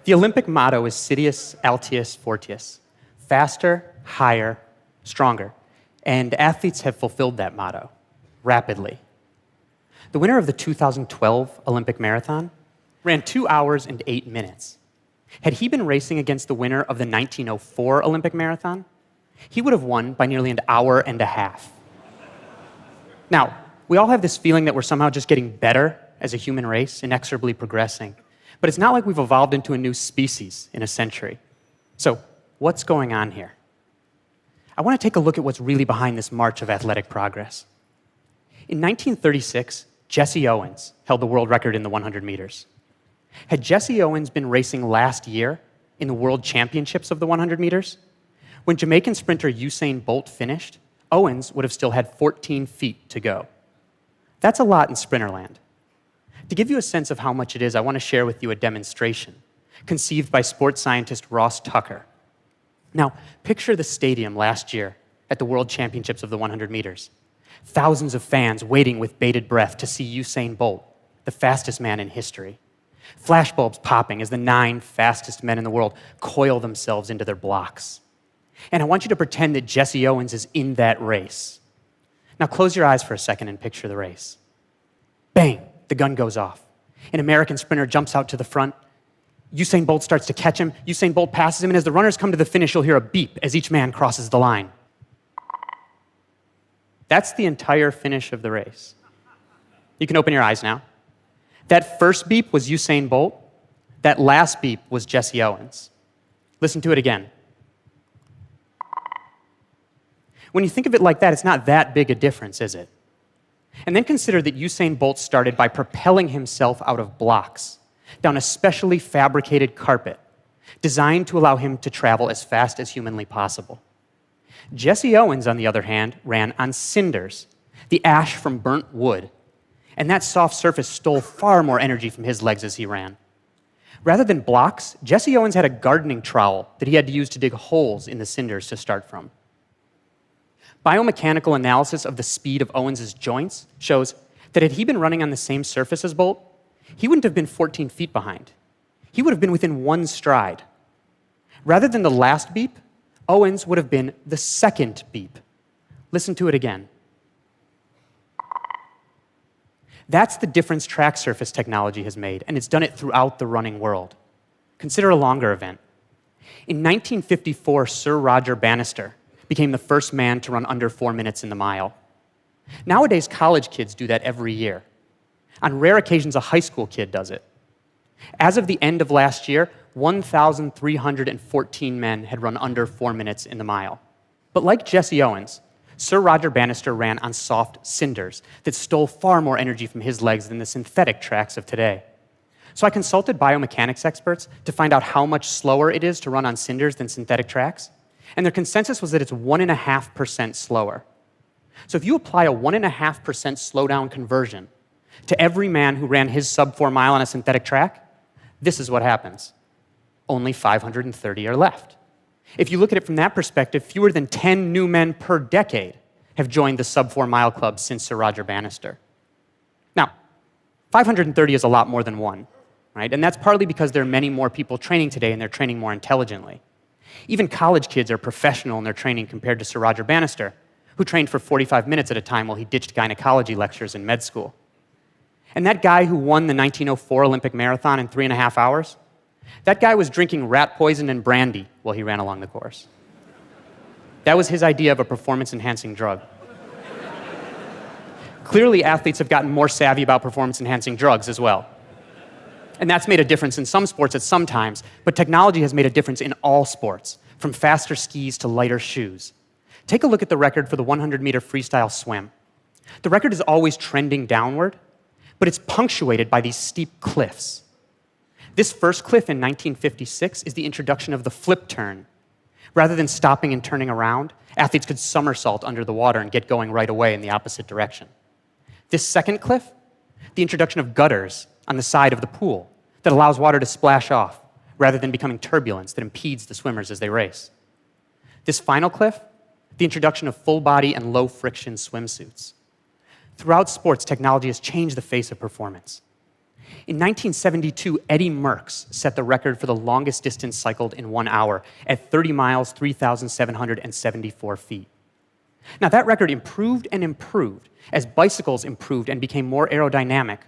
The Olympic motto is Sidious Altius Fortius, faster, higher, stronger. And athletes have fulfilled that motto rapidly. The winner of the 2012 Olympic marathon ran 2 hours and 8 minutes. Had he been racing against the winner of the 1904 Olympic marathon, he would have won by nearly an hour and a half. Now, we all have this feeling that we're somehow just getting better as a human race, inexorably progressing. But it's not like we've evolved into a new species in a century. So, what's going on here? I want to take a look at what's really behind this march of athletic progress. In 1936, Jesse Owens held the world record in the 100 meters. Had Jesse Owens been racing last year in the World Championships of the 100 meters, when Jamaican sprinter Usain Bolt finished, Owens would have still had 14 feet to go. That's a lot in sprinterland. To give you a sense of how much it is, I want to share with you a demonstration conceived by sports scientist Ross Tucker. Now, picture the stadium last year at the World Championships of the 100 meters. Thousands of fans waiting with bated breath to see Usain Bolt, the fastest man in history. Flashbulbs popping as the 9 fastest men in the world coil themselves into their blocks. And I want you to pretend that Jesse Owens is in that race. Now close your eyes for a second and picture the race. Bang, the gun goes off. An American sprinter jumps out to the front. Usain Bolt starts to catch him. Usain Bolt passes him, and as the runners come to the finish, you'll hear a beep as each man crosses the line. That's the entire finish of the race. You can open your eyes now. That first beep was Usain Bolt. That last beep was Jesse Owens. Listen to it again. When you think of it like that, it's not that big a difference, is it? And then consider that Usain Bolt started by propelling himself out of blocks down a specially fabricated carpet designed to allow him to travel as fast as humanly possible. Jesse Owens, on the other hand, ran on cinders, the ash from burnt wood, and that soft surface stole far more energy from his legs as he ran. Rather than blocks, Jesse Owens had a gardening trowel that he had to use to dig holes in the cinders to start from. Biomechanical analysis of the speed of Owens' joints shows that had he been running on the same surface as Bolt, he wouldn't have been 14 feet behind. He would have been within 1 stride. Rather than the last beep, Owens would have been the second beep. Listen to it again. That's the difference track surface technology has made, and it's done it throughout the running world. Consider a longer event. In 1954, Sir Roger Bannister became the first man to run under 4 minutes in the mile. Nowadays, college kids do that every year. On rare occasions, a high school kid does it. As of the end of last year, 1,314 men had run under 4 minutes in the mile. But like Jesse Owens, Sir Roger Bannister ran on soft cinders that stole far more energy from his legs than the synthetic tracks of today. So I consulted biomechanics experts to find out how much slower it is to run on cinders than synthetic tracks, and their consensus was that it's 1.5% slower. So if you apply a 1.5% slowdown conversion to every man who ran his sub-4 mile on a synthetic track, this is what happens. Only 530 are left. If you look at it from that perspective, fewer than 10 new men per decade have joined the sub-4 mile club since Sir Roger Bannister. Now, 530 is a lot more than one, right? And that's partly because there are many more people training today and they're training more intelligently. Even college kids are professional in their training compared to Sir Roger Bannister, who trained for 45 minutes at a time while he ditched gynecology lectures in med school. And that guy who won the 1904 Olympic marathon in 3.5 hours, that guy was drinking rat poison and brandy while he ran along the course. That was his idea of a performance-enhancing drug. Clearly, athletes have gotten more savvy about performance-enhancing drugs as well. And that's made a difference in some sports at some times, but technology has made a difference in all sports, from faster skis to lighter shoes. Take a look at the record for the 100-meter freestyle swim. The record is always trending downward, but it's punctuated by these steep cliffs. This first cliff in 1956 is the introduction of the flip turn. Rather than stopping and turning around, athletes could somersault under the water and get going right away in the opposite direction. This second cliff, the introduction of gutters on the side of the pool that allows water to splash off rather than becoming turbulence that impedes the swimmers as they race. This final cliff, the introduction of full body and low friction swimsuits. Throughout sports, technology has changed the face of performance. In 1972, Eddie Merckx set the record for the longest distance cycled in 1 hour at 30 miles, 3,774 feet. Now, that record improved and improved as bicycles improved and became more aerodynamic,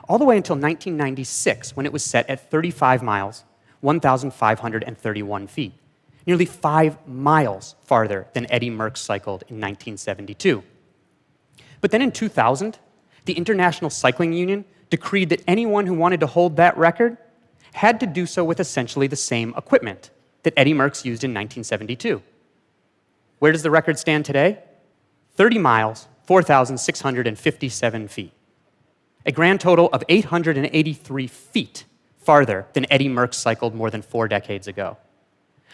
all the way until 1996, when it was set at 35 miles, 1,531 feet, nearly 5 miles farther than Eddie Merckx cycled in 1972. But then in 2000, the International Cycling Union decreed that anyone who wanted to hold that record had to do so with essentially the same equipment that Eddie Merckx used in 1972. Where does the record stand today? 30 miles, 4,657 feet. A grand total of 883 feet farther than Eddie Merckx cycled more than 4 decades ago.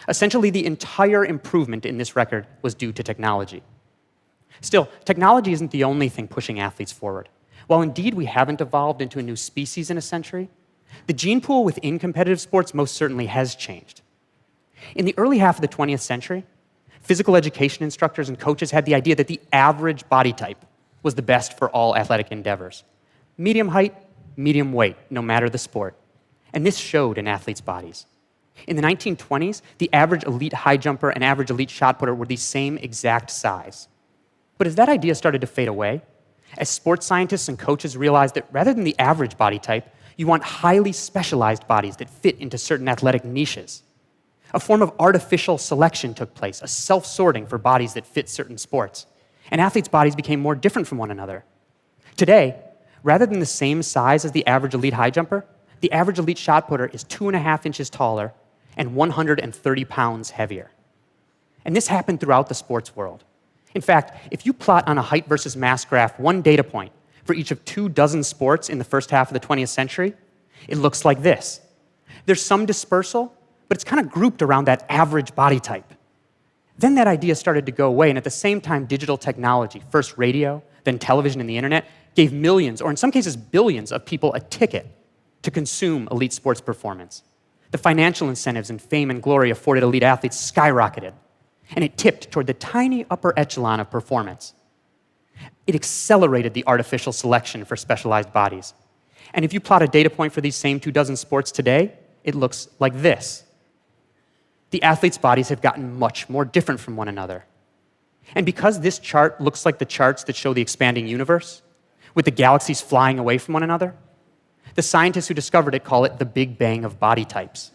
Essentially, the entire improvement in this record was due to technology. Still, technology isn't the only thing pushing athletes forward. While indeed we haven't evolved into a new species in a century, the gene pool within competitive sports most certainly has changed. In the early half of the 20th century, physical education instructors and coaches had the idea that the average body type was the best for all athletic endeavors. Medium height, medium weight, no matter the sport. And this showed in athletes' bodies. In the 1920s, the average elite high jumper and average elite shot putter were the same exact size. But as that idea started to fade away, as sports scientists and coaches realized that rather than the average body type, you want highly specialized bodies that fit into certain athletic niches. A form of artificial selection took place, a self-sorting for bodies that fit certain sports. And athletes' bodies became more different from one another. Today, rather than the same size as the average elite high jumper, the average elite shot putter is 2.5 inches taller and 130 pounds heavier. And this happened throughout the sports world. In fact, if you plot on a height versus mass graph one data point for each of 24 sports in the first half of the 20th century, it looks like this. There's some dispersal, but it's kind of grouped around that average body type. Then that idea started to go away, and at the same time, digital technology, first radio, then television and the internet, gave millions, or in some cases billions, of people a ticket to consume elite sports performance. The financial incentives and fame and glory afforded elite athletes skyrocketed, and it tipped toward the tiny upper echelon of performance. It accelerated the artificial selection for specialized bodies. And if you plot a data point for these same 24 sports today, it looks like this. The athletes' bodies have gotten much more different from one another. And because this chart looks like the charts that show the expanding universe, with the galaxies flying away from one another, the scientists who discovered it call it the Big Bang of body types.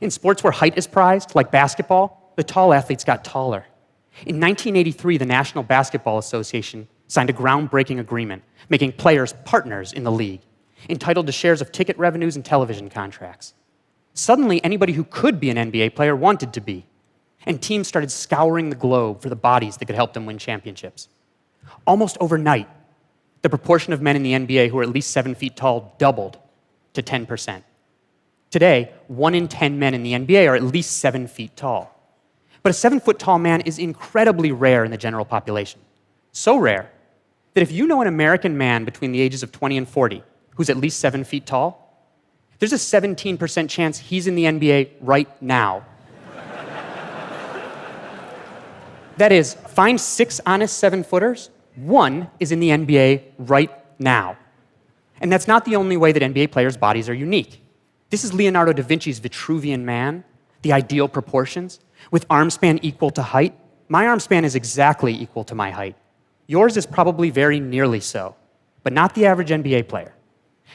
In sports where height is prized, like basketball, the tall athletes got taller. In 1983, the National Basketball Association signed a groundbreaking agreement, making players partners in the league, entitled to shares of ticket revenues and television contracts. Suddenly, anybody who could be an NBA player wanted to be, and teams started scouring the globe for the bodies that could help them win championships. Almost overnight, the proportion of men in the NBA who are at least 7 feet tall doubled to 10%. Today, 1 in 10 men in the NBA are at least 7 feet tall. But a 7-foot-tall man is incredibly rare in the general population. So rare that if you know an American man between the ages of 20 and 40 who's at least 7 feet tall, there's a 17% chance he's in the NBA right now. That is, find 6 honest 7-footers, 1 is in the NBA right now. And that's not the only way that NBA players' bodies are unique. This is Leonardo da Vinci's Vitruvian Man, the ideal proportions, with arm span equal to height. My arm span is exactly equal to my height. Yours is probably very nearly so, but not the average NBA player.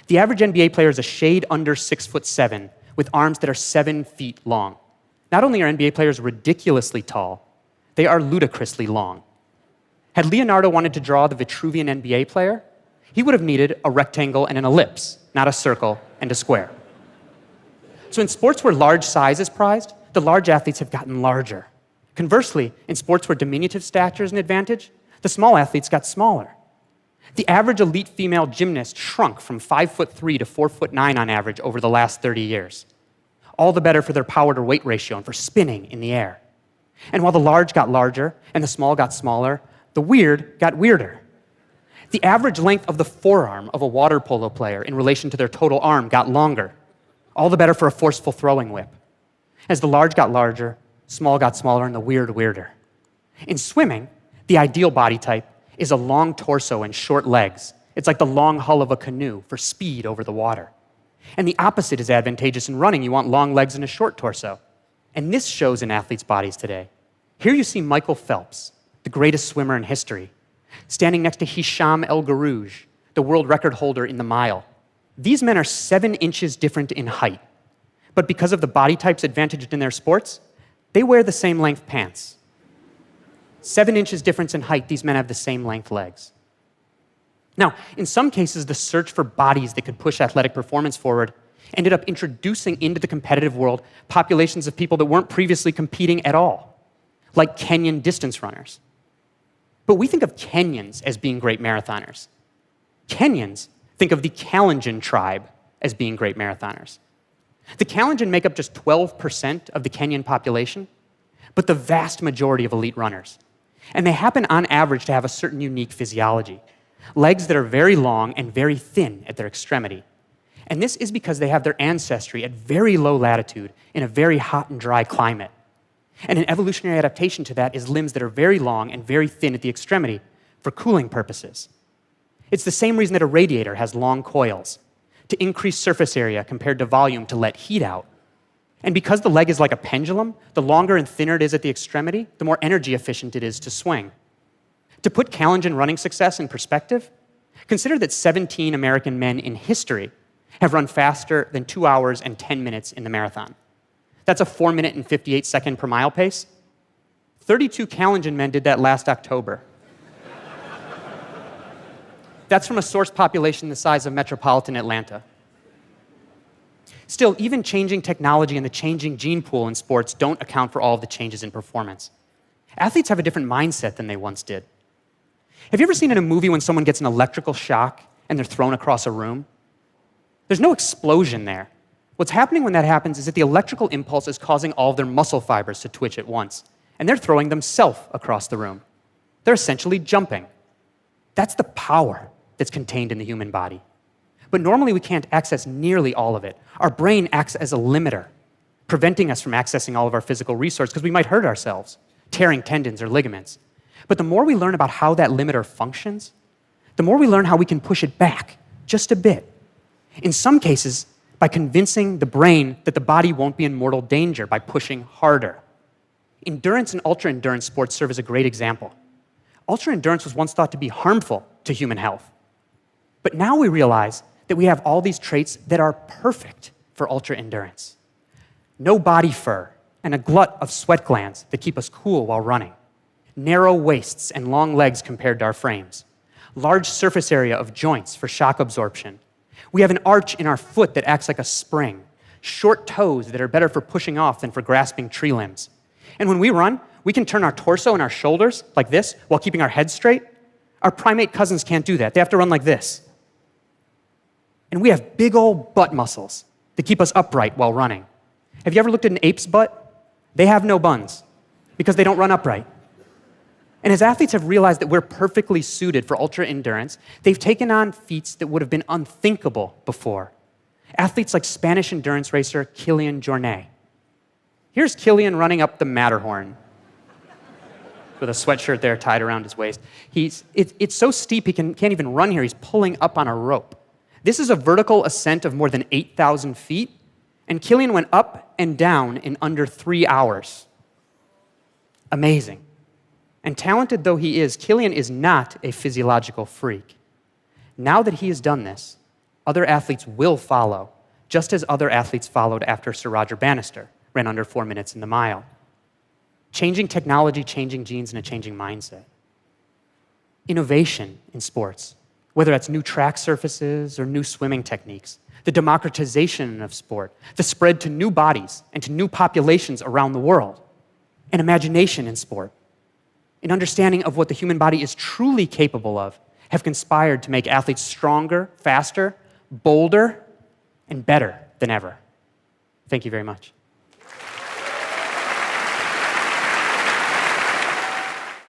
The average NBA player is a shade under 6'7", with arms that are 7 feet long. Not only are NBA players ridiculously tall, they are ludicrously long. Had Leonardo wanted to draw the Vitruvian NBA player, he would have needed a rectangle and an ellipse, not a circle and a square. So in sports where large size is prized, the large athletes have gotten larger. Conversely, in sports where diminutive stature is an advantage, the small athletes got smaller. The average elite female gymnast shrunk from 5'3" to 4'9" on average over the last 30 years. All the better for their power to weight ratio and for spinning in the air. And while the large got larger and the small got smaller, the weird got weirder. The average length of the forearm of a water polo player in relation to their total arm got longer. All the better for a forceful throwing whip. As the large got larger, small got smaller, and the weird weirder. In swimming, the ideal body type is a long torso and short legs, It's like the long hull of a canoe for speed over the water. And the opposite is advantageous in running. You want long legs and a short torso. And this shows in athletes' bodies today. Here you see Michael Phelps, the greatest swimmer in history, standing next to Hisham El Garouj, the world record holder in the mile. These men are 7 inches different in height. But because of the body types advantaged in their sports, they wear the same length pants. 7 inches difference in height, these men have the same length legs. Now, in some cases, the search for bodies that could push athletic performance forward ended up introducing into the competitive world populations of people that weren't previously competing at all, like Kenyan distance runners. But we think of Kenyans as being great marathoners. Kenyans think of the Kalenjin tribe as being great marathoners. The Kalenjin make up just 12% of the Kenyan population, but the vast majority of elite runners. And they happen on average to have a certain unique physiology. Legs that are very long and very thin at their extremity. And this is because they have their ancestry at very low latitude in a very hot and dry climate. And an evolutionary adaptation to that is limbs that are very long and very thin at the extremity for cooling purposes. It's the same reason that a radiator has long coils, to increase surface area compared to volume to let heat out. And because the leg is like a pendulum, the longer and thinner it is at the extremity, the more energy efficient it is to swing. To put Kalenjin running success in perspective, consider that 17 American men in history have run faster than 2 hours and 10 minutes in the marathon. That's a 4-minute and 58-second per mile pace. 32 Kalenjin men did that last October. That's from a source population the size of metropolitan Atlanta. Still, even changing technology and the changing gene pool in sports don't account for all of the changes in performance. Athletes have a different mindset than they once did. Have you ever seen in a movie when someone gets an electrical shock and they're thrown across a room? There's no explosion there. What's happening when that happens is that the electrical impulse is causing all of their muscle fibers to twitch at once, and they're throwing themselves across the room. They're essentially jumping. That's the power that's contained in the human body. But normally we can't access nearly all of it. Our brain acts as a limiter, preventing us from accessing all of our physical resources because we might hurt ourselves, tearing tendons or ligaments. But the more we learn about how that limiter functions, the more we learn how we can push it back just a bit. In some cases, by convincing the brain that the body won't be in mortal danger by pushing harder. Endurance and ultra-endurance sports serve as a great example. Ultra-endurance was once thought to be harmful to human health. But now we realize that we have all these traits that are perfect for ultra-endurance. No body fur and a glut of sweat glands that keep us cool while running. Narrow waists and long legs compared to our frames. Large surface area of joints for shock absorption. We have an arch in our foot that acts like a spring. Short toes that are better for pushing off than for grasping tree limbs. And when we run, we can turn our torso and our shoulders like this while keeping our head straight. Our primate cousins can't do that. They have to run like this. And we have big old butt muscles that keep us upright while running. Have you ever looked at an ape's butt? They have no buns because they don't run upright. And as athletes have realized that we're perfectly suited for ultra-endurance, they've taken on feats that would have been unthinkable before. Athletes like Spanish endurance racer Kilian Jornet. Here's Kilian running up the Matterhorn with a sweatshirt there tied around his waist. It's so steep he can't even run here. He's pulling up on a rope. This is a vertical ascent of more than 8,000 feet, and Kilian went up and down in under 3 hours. Amazing. And talented though he is, Kilian is not a physiological freak. Now that he has done this, other athletes will follow, just as other athletes followed after Sir Roger Bannister ran under 4 minutes in the mile. Changing technology, changing genes, and a changing mindset. Innovation in sports, whether that's new track surfaces or new swimming techniques, the democratization of sport, the spread to new bodies and to new populations around the world, and imagination in sport, an understanding of what the human body is truly capable of, have conspired to make athletes stronger, faster, bolder, and better than ever. Thank you very much.